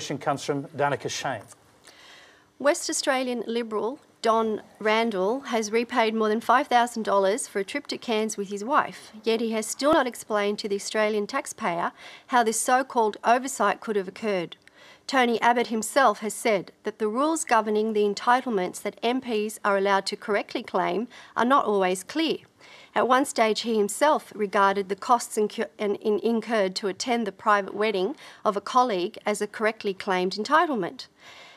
Question comes from Danica Shane. West Australian Liberal Don Randall has repaid more than $5,000 for a trip to Cairns with his wife, yet he has still not explained to the Australian taxpayer how this so-called oversight could have occurred. Tony Abbott himself has said that the rules governing the entitlements that MPs are allowed to correctly claim are not always clear. At one stage, he himself regarded the costs incurred to attend the private wedding of a colleague as a correctly claimed entitlement.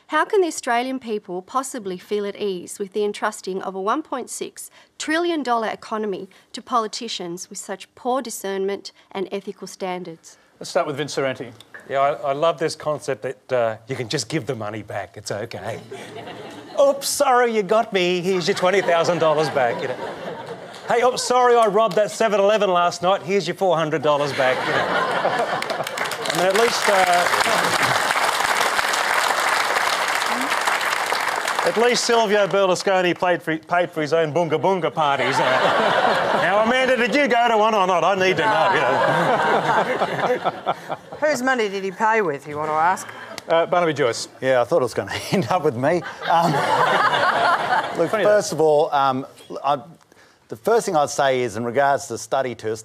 How can the Australian people possibly feel at ease with the entrusting of a $1.6 trillion economy to politicians with such poor discernment and ethical standards? Let's start with Vince Sorrenti. Yeah, I love this concept that you can just give the money back. It's okay. Oops, sorry, you got me. Here's your $20,000 back. You know. Hey, oops, sorry, I robbed that 7-Eleven last night. Here's your $400 back. You know. I mean, at least Silvio Berlusconi paid for his own Bunga Bunga parties. Now, Amanda, did you go to one or not? I need to know. You know. Whose money did he pay with, you want to ask? Barnaby Joyce. Yeah, I thought it was going to end up with me. Look, first of all, the first thing I'd say is in regards to study tours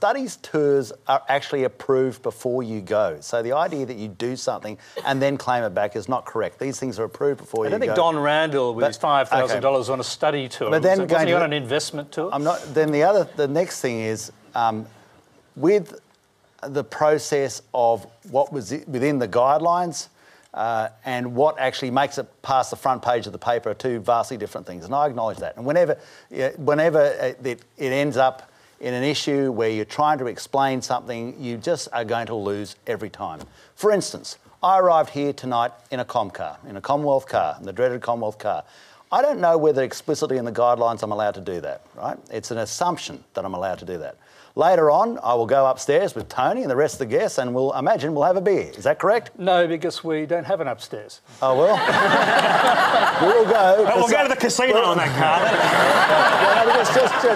are actually approved before you go. So the idea that you do something and then claim it back is not correct. These things are approved before you go. I don't think Don Randall with his $5,000 on a study tour. But then wasn't he on an investment tour? I'm not. Then the next thing is with the process of what was within the guidelines. And what actually makes it past the front page of the paper are two vastly different things, and I acknowledge that. And whenever it ends up in an issue where you're trying to explain something, you just are going to lose every time. For instance, I arrived here tonight in a Commonwealth car, in the dreaded Commonwealth car. I don't know whether explicitly in the guidelines I'm allowed to do that, right? It's an assumption that I'm allowed to do that. Later on, I will go upstairs with Tony and the rest of the guests and we'll have a beer. Is that correct? No, because we don't have an upstairs. Oh, well. We'll go. We'll go to the casino on that car.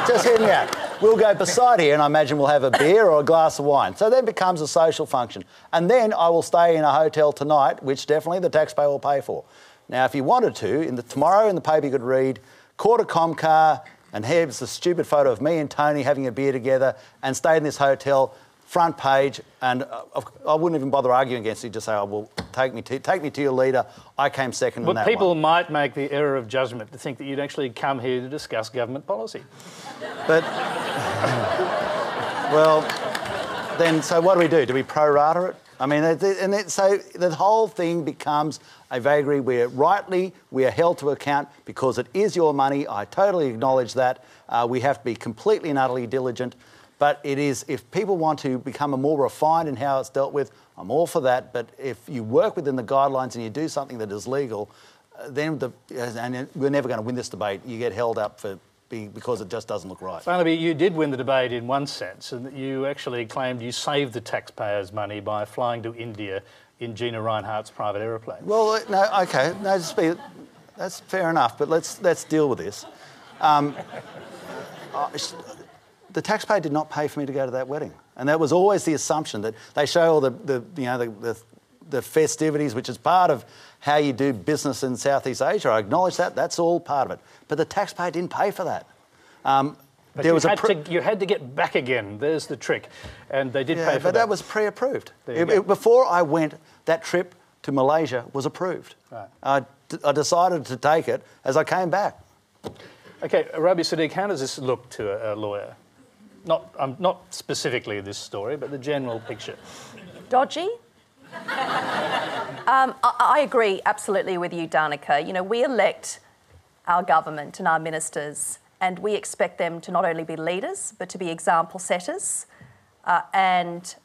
Just hear me out. We'll go beside here and I imagine we'll have a beer or a glass of wine. So then it becomes a social function. And then I will stay in a hotel tonight, which definitely the taxpayer will pay for. Now, if you wanted to, tomorrow in the paper you could read, caught a Comcar, and here's a stupid photo of me and Tony having a beer together and stayed in this hotel, front page, and I wouldn't even bother arguing against it, just say, oh, well, take me to your leader. I came second in that one. But people might make the error of judgment to think that you'd actually come here to discuss government policy. But, well, then, so what do? Do we pro-rata it? I mean, so the whole thing becomes a vagary where we are held to account because it is your money. I totally acknowledge that. We have to be completely and utterly diligent. But it is, if people want to become more refined in how it's dealt with, I'm all for that. But if you work within the guidelines and you do something that is legal, then we're never going to win this debate. You get held up for because it just doesn't look right. Barnaby, you did win the debate in one sense, and that you actually claimed you saved the taxpayers' money by flying to India in Gina Rinehart's private aeroplane. Well, no, OK, no, that's fair enough, but let's deal with this. The taxpayer did not pay for me to go to that wedding, and that was always the assumption that they show all the festivities, which is part of how you do business in Southeast Asia. I acknowledge that. That's all part of it. But the taxpayer didn't pay for that. But you had to get back again. There's the trick. And they did pay for that. But that was pre-approved. Before I went, that trip to Malaysia was approved. Right. I decided to take it as I came back. OK, Rabi Sadiq, how does this look to a lawyer? Not specifically this story, but the general picture. Dodgy? I agree absolutely with you, Danica. You know, we elect our government and our ministers, and we expect them to not only be leaders, but to be example setters. And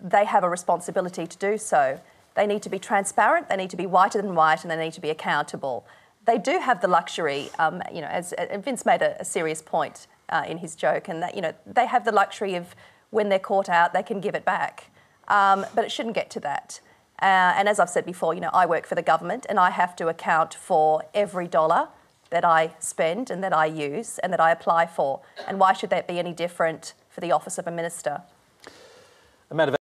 they have a responsibility to do so. They need to be transparent, they need to be whiter than white, and they need to be accountable. They do have the luxury, you know, as Vince made a serious point in his joke, and that, you know, they have the luxury of when they're caught out, they can give it back. But it shouldn't get to that. And as I've said before, you know, I work for the government and I have to account for every dollar that I spend and that I use and that I apply for. And why should that be any different for the office of a minister? Amanda